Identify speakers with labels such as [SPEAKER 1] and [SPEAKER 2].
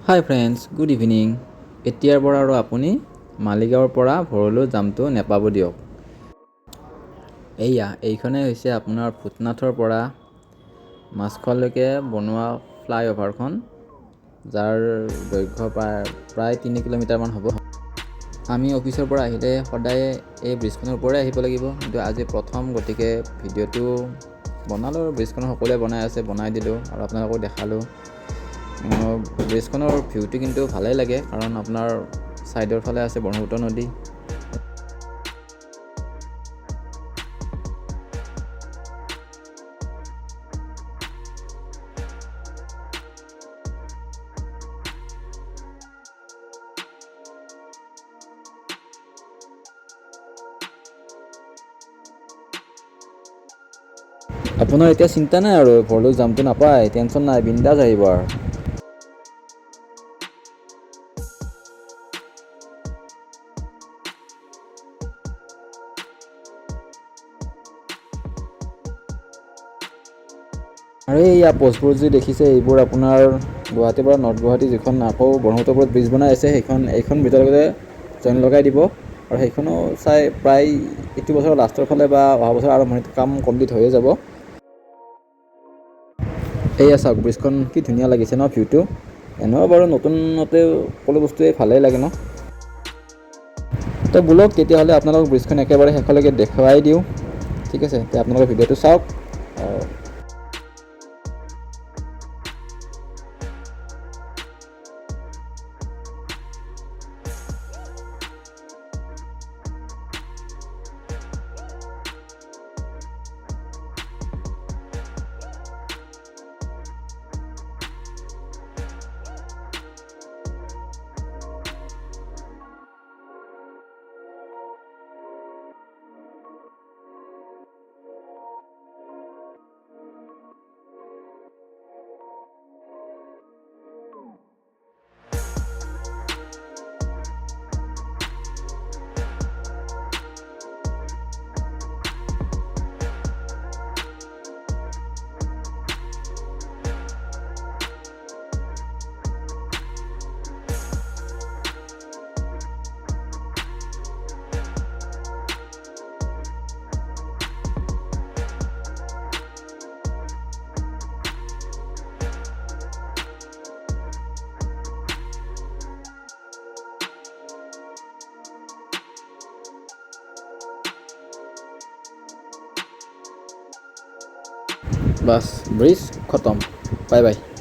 [SPEAKER 1] হাই friends, good evening. এতিয়াৰ পৰা আৰু আপুনি মালিগাঁৱৰ পৰা ভৰলু জামটো নেপাব দিয়ক। এইখনেই হৈছে আপোনাৰ ভূটনাথৰ পৰা মাছখোৱালৈকে বনোৱা ফ্লাইঅভাৰখন, যাৰ দৈৰ্ঘ্য প্ৰায় 3 কিলোমিটাৰমান হ'ব। আমি অফিচৰ পৰা আহিলে সদায় এই ব্ৰিজখনৰ পৰাই আহিব লাগিব, কিন্তু আজি প্ৰথম, গতিকে ভিডিঅ'টো বনালোঁ। ব্ৰিজখন সকলোৱে বনাই দিলোঁ আৰু আপোনালোকক দেখালোঁ। ব্ৰিজখনৰ ভিউটো কিন্তু ভালেই লাগে, কাৰণ আপোনাৰ ছাইডৰ ফালে আছে ব্ৰহ্মপুত্ৰ নদী। আপোনাৰ এতিয়া চিন্তা নাই আৰু, ভৰলু জামটো নাপায়, টেনশ্যন নাই, বিন্দাছ আহিব আৰু। আৰু এইয়া পোষ্টবোৰ যি দেখিছে, এইবোৰ আপোনাৰ গুৱাহাটীৰ পৰা নৰ্থ গুৱাহাটী যিখন আকৌ ব্ৰহ্মপুত্ৰৰ ব্ৰিজ বনাই আছে, এইখন ভিতৰতে জইন লগাই দিব। আৰু সেইখনো প্ৰায় এইটো বছৰৰ লাষ্টৰ ফালে বা অহা বছৰ আৰম্ভণিত কাম কমপ্লিট হৈয়ে যাব। এইয়া চাওক, ব্ৰিজখন কি ধুনীয়া লাগিছে ন ভিউটো। এনেও বাৰু নতুনতে সকলো বস্তুৱেই ভালেই লাগে ন। তো বোলক তেতিয়াহ'লে আপোনালোকক ব্ৰিজখন একেবাৰে শেষলৈকে দেখুৱাই দিওঁ। ঠিক আছে, এতিয়া আপোনালোকে ভিডিঅ'টো চাওক। বাছ, ব্ৰিজ খতম। Bye bye.